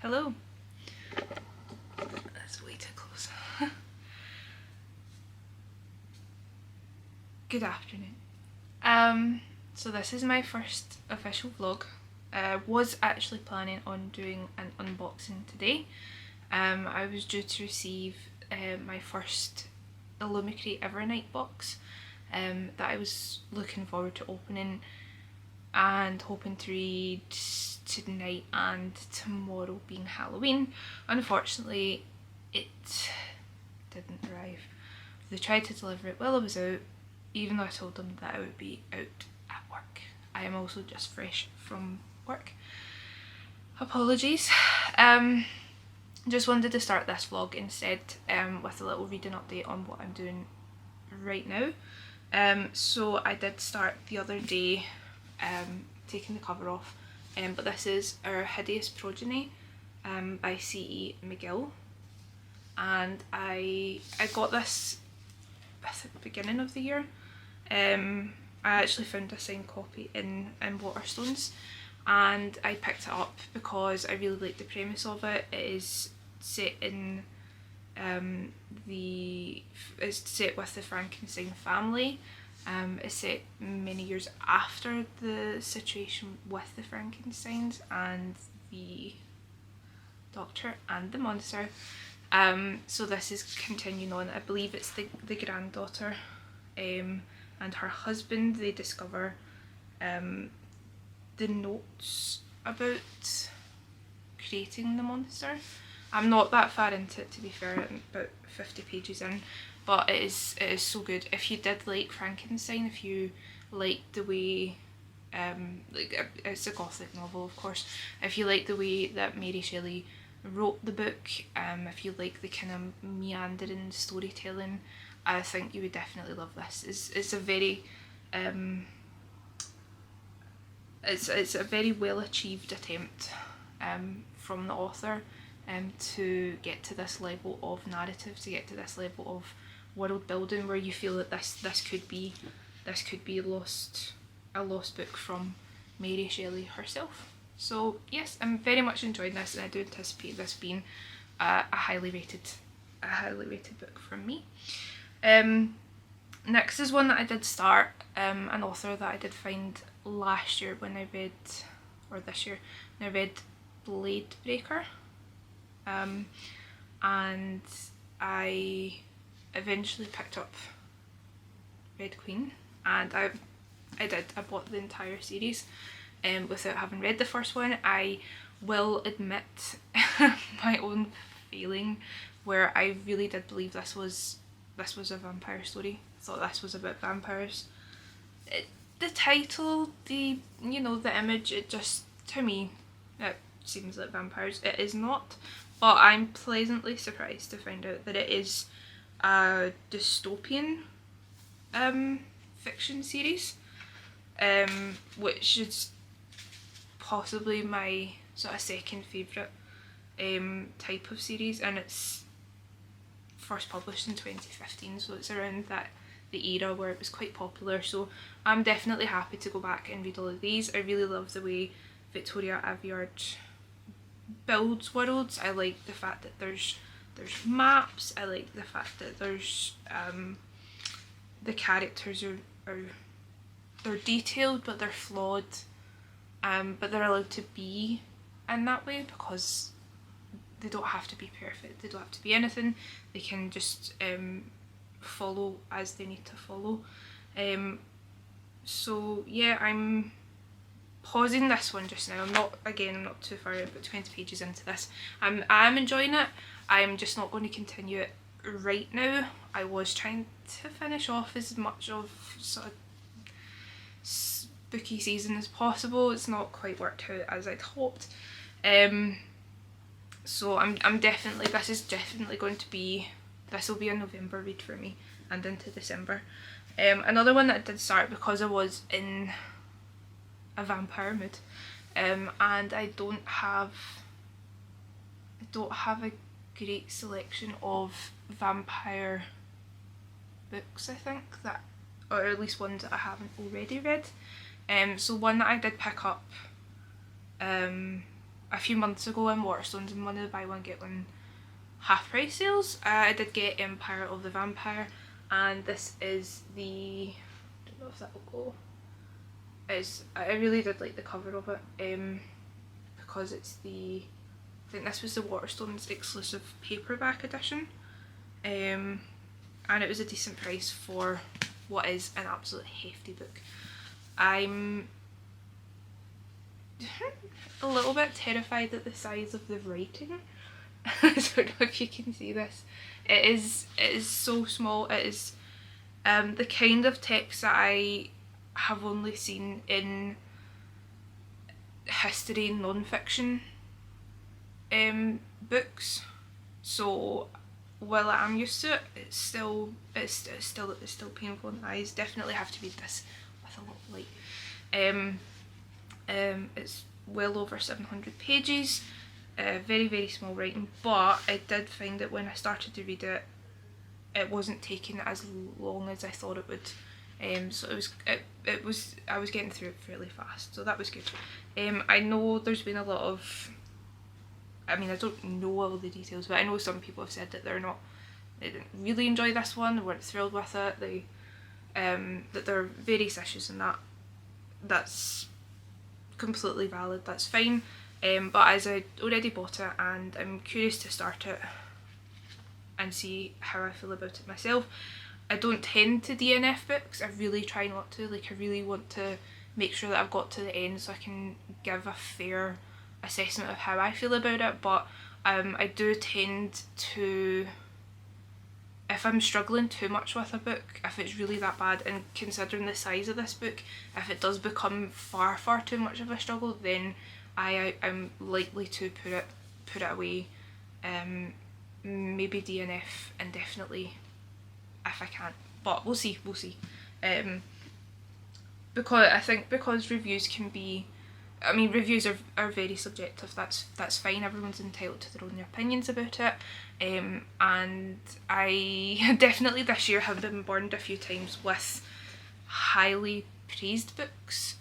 Hello. That's way too close. Good afternoon. So this is my first official vlog. Was actually planning on doing an unboxing today. I was due to receive my first Illumicrate Evernight box that I was looking forward to opening and hoping to read tonight and tomorrow being Halloween. Unfortunately, it didn't arrive. They tried to deliver it while I was out, even though I told them that I would be out at work. I am also just fresh from work. Apologies. Just wanted to start this vlog instead with a little reading update on what I'm doing right now. So I did start the other day taking the cover off, but this is Our Hideous Progeny by C.E. McGill, and I got this at the beginning of the year. I actually found a signed copy in Waterstones and I picked it up because I really like the premise of it. It is set in it's set with the Frankenstein family. It's set many years after the situation with the Frankensteins and the doctor and the monster. So this is continuing on. I believe it's the granddaughter and her husband. They discover the notes about creating the monster. I'm not that far into it, to be fair. I'm about 50 pages in, but it is so good. If you did like Frankenstein, if you liked the way it's a gothic novel, of course, if you like the way that Mary Shelley wrote the book, if you like the kind of meandering storytelling, I think you would definitely love this. It's a very it's a very well achieved attempt from the author to get to this level of narrative, to get to this level of world building where you feel that this could be a lost book from Mary Shelley herself. So yes, I'm very much enjoying this, and I do anticipate this being a highly rated book from me. Next is one that I did start, an author that I did find last year when I read, or this year, when I read Blade Breaker, and I eventually picked up Red Queen, and I bought the entire series without having read the first one. I will admit my own feeling where I really did believe this was a vampire story. I thought this was about vampires. The title, the image, it just, to me, it seems like vampires. It is not, but I'm pleasantly surprised to find out that it is a dystopian fiction series, which is possibly my sort of second favourite type of series, and it's first published in 2015, so it's around the era where it was quite popular. So I'm definitely happy to go back and read all of these. I really love the way Victoria Aveyard builds worlds. I like the fact that there's maps. I like the fact that there's the characters are they're detailed, but they're flawed, but they're allowed to be in that way because they don't have to be perfect. They don't have to be anything. They can just follow as they need to follow. So yeah, I'm pausing this one just now. I'm not too far, about 20 pages into this. I'm enjoying it. I'm just not going to continue it right now. I was trying to finish off as much of sort of spooky season as possible. It's not quite worked out as I'd hoped. So I'm definitely, this is definitely going to be, this will be a November read for me and into December. Another one that I did start because I was in a vampire mood, and I don't have a great selection of vampire books, I think, that, or at least ones that I haven't already read. So one that I did pick up a few months ago in Waterstones in one of the buy one get one half price sales. I did get Empire of the Vampire, and this is the, I don't know if that will go, I really did like the cover of it, because it's the, I think this was the Waterstones exclusive paperback edition, and it was a decent price for what is an absolute hefty book. I'm a little bit terrified at the size of the writing. I don't know if you can see this. It is so small. It is the kind of text that I have only seen in history and non-fiction books. So while I'm used to it, it's still painful in the eyes. Definitely have to read this with a lot of light. It's well over 700 pages. Very, very small writing, but I did find that when I started to read it, it wasn't taking as long as I thought it would. So it was I was getting through it fairly fast, so that was good. I know there's been a lot of, I mean, I don't know all the details, but I know some people have said that they didn't really enjoy this one, they weren't thrilled with it, that there are various issues in that. That's completely valid, that's fine. But as I already bought it and I'm curious to start it and see how I feel about it myself. I don't tend to DNF books, I really try not to, like I really want to make sure that I've got to the end so I can give a fair assessment of how I feel about it, but I do tend to, if I'm struggling too much with a book, if it's really that bad, and considering the size of this book, if it does become far too much of a struggle, then I'm likely to put it away, maybe DNF indefinitely if I can't, but we'll see. Because I think because reviews can be, I mean, reviews are very subjective, that's fine, everyone's entitled to their own opinions about it, and I definitely this year have been burned a few times with highly praised books.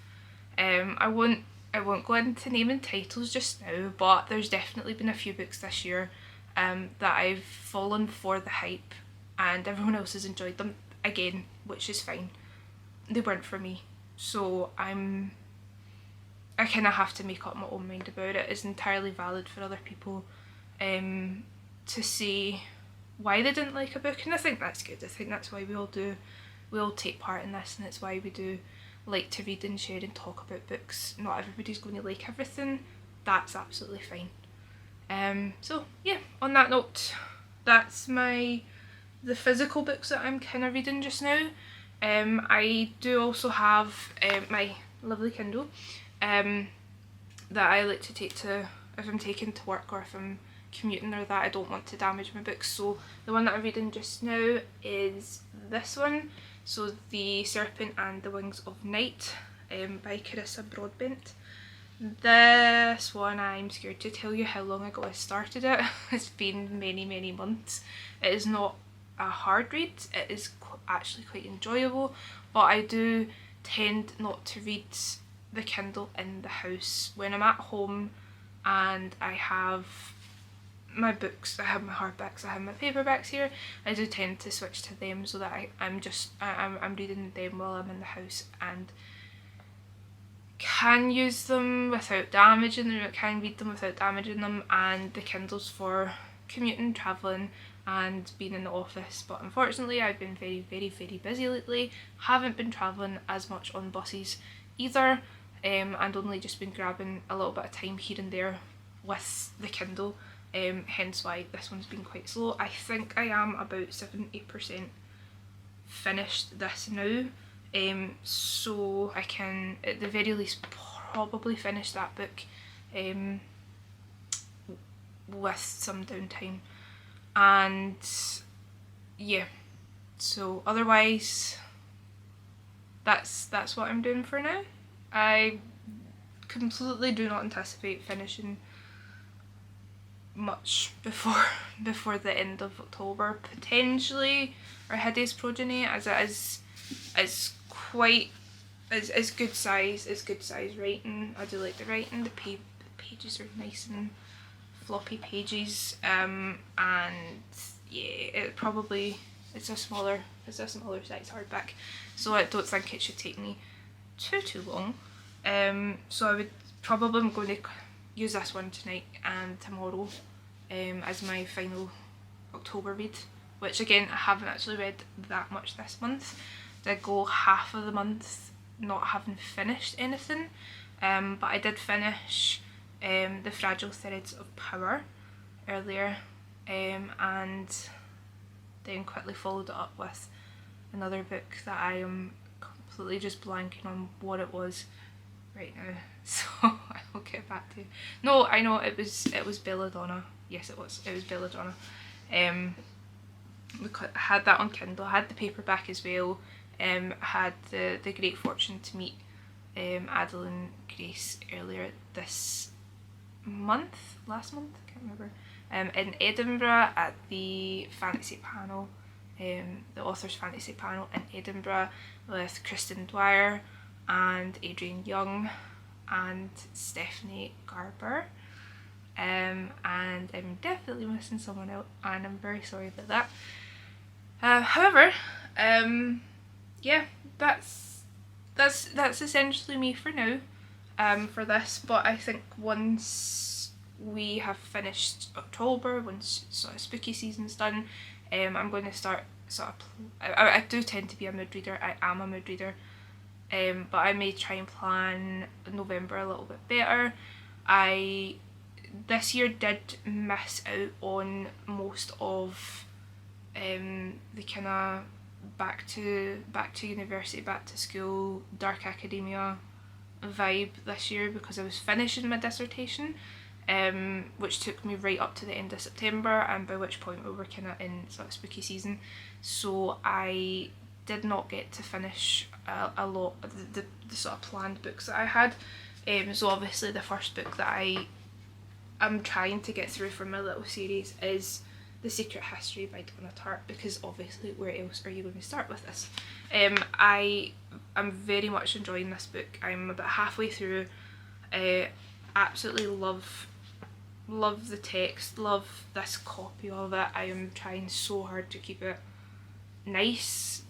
I won't go into naming titles just now, but there's definitely been a few books this year that I've fallen for the hype and everyone else has enjoyed them again, which is fine. They weren't for me, so I kind of have to make up my own mind about it. It's entirely valid for other people to say why they didn't like a book, and I think that's good. I think that's why we all take part in this, and it's why we do like to read and share and talk about books. Not everybody's going to like everything, that's absolutely fine. So yeah, on that note, that's the physical books that I'm kind of reading just now. I do also have my lovely Kindle that I like to take to, if I'm taking to work or if I'm commuting or that I don't want to damage my books. So the one that I'm reading just now is this one, so The Serpent and the Wings of Night by Carissa Broadbent. This one, I'm scared to tell you how long ago I started it. It's been many months. It is not a hard read, it is actually quite enjoyable, but I do tend not to read the Kindle in the house. When I'm at home and I have my books, I have my hardbacks, I have my paperbacks here, I do tend to switch to them so that I'm reading them while I'm in the house and can use them without damaging them, can read them without damaging them, and the Kindle's for commuting, travelling and being in the office. But unfortunately I've been very busy lately, haven't been travelling as much on buses either, and only just been grabbing a little bit of time here and there with the Kindle, hence why this one's been quite slow. I think I am about 70% finished this now, so I can at the very least probably finish that book with some downtime. And yeah, so otherwise that's what I'm doing for now. I completely do not anticipate finishing much before the end of October, potentially, or Hideous Progeny, as it is quite, it's good size writing. I do like the writing, the pages are nice and floppy pages, and yeah, it's a smaller size hardback, so I don't think it should take me too long. So I would probably, I'm going to use this one tonight and tomorrow as my final October read, which again I haven't actually read that much this month. Did go half of the month not having finished anything, but I did finish The Fragile Threads of Power earlier, and then quickly followed it up with another book that I am completely just blanking on what it was right now, so I will get back to you. No, I know it was Belladonna. Yes, it was Belladonna. Because I had that on Kindle. I had the paperback as well. I had the great fortune to meet Adeline Grace earlier this month, last month, I can't remember, in Edinburgh at the fantasy panel, the author's fantasy panel in Edinburgh with Kristen Dwyer and Adrian Young and Stephanie Garber, and I'm definitely missing someone else and I'm very sorry about that. However, yeah, that's essentially me for now, for this, but I think once we have finished October, once sort of spooky season's done, I'm going to start sort of, I do tend to be a mood reader, I am a mood reader, but I may try and plan November a little bit better. I this year did miss out on most of the kind of back to university, back to school, dark academia vibe this year because I was finishing my dissertation, which took me right up to the end of September, and by which point we were kind of in sort of spooky season, so I did not get to finish a lot of the sort of planned books that I had. So obviously the first book that I'm trying to get through for my little series is The Secret History by Donna Tartt, because obviously where else are you going to start with this? I am very much enjoying this book. I'm about halfway through. Absolutely love the text, love this copy of it. I am trying so hard to keep it nice,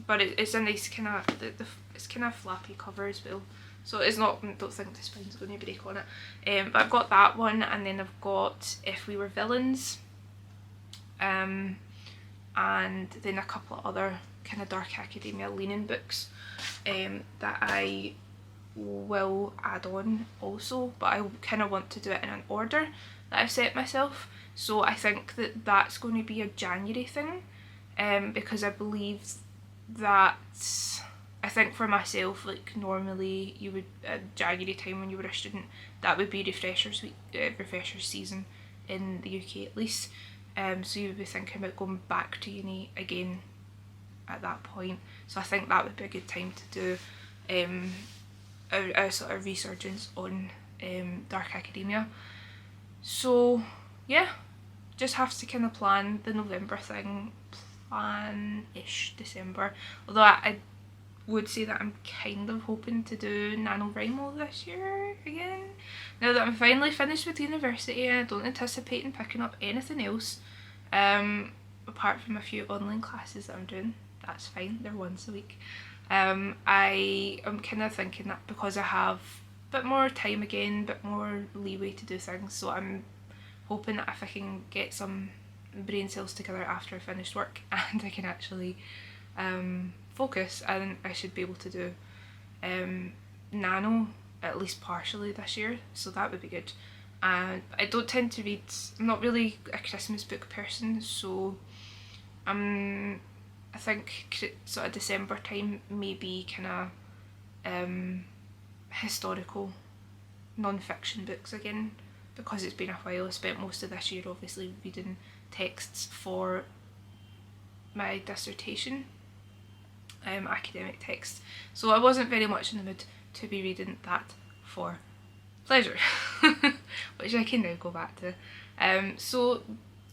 but it's a nice kind of, it's kind of flappy cover as well, so it's not, I don't think the spine's going to break on it. But I've got that one, and then I've got If We Were Villains, and then a couple of other kind of dark academia leaning books that I will add on also, but I kind of want to do it in an order that I've set myself. So I think that that's going to be a January thing, because I believe that, I think for myself, like normally you would, at January time when you were a student, that would be refreshers week, refreshers season in the UK at least, so you would be thinking about going back to uni again at that point, so I think that would be a good time to do a sort of resurgence on dark academia. So yeah, just have to kind of plan the November thing, plan-ish December, although I would say that I'm kind of hoping to do NaNoWriMo this year again. Now that I'm finally finished with university, I don't anticipate picking up anything else, apart from a few online classes that I'm doing. That's fine, they're once a week. I am kind of thinking that because I have a bit more time again, a bit more leeway to do things, so I'm hoping that if I can get some brain cells together after I finished work and I can actually focus, and I should be able to do Nano at least partially this year, so that would be good. And I don't tend to read, I'm not really a Christmas book person, so I think sort of December time maybe kind of historical non-fiction books again, because it's been a while. I spent most of this year obviously reading texts for my dissertation, academic texts, so I wasn't very much in the mood to be reading that for pleasure, which I can now go back to. So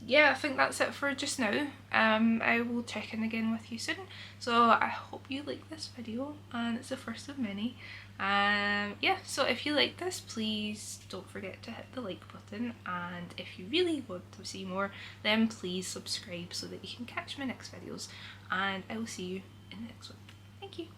yeah, I think that's it for just now. I will check in again with you soon, so I hope you like this video, and it's the first of many, Yeah, so if you like this, please don't forget to hit the like button, and if you really want to see more, then please subscribe so that you can catch my next videos, and I will see you in the next one. Thank you.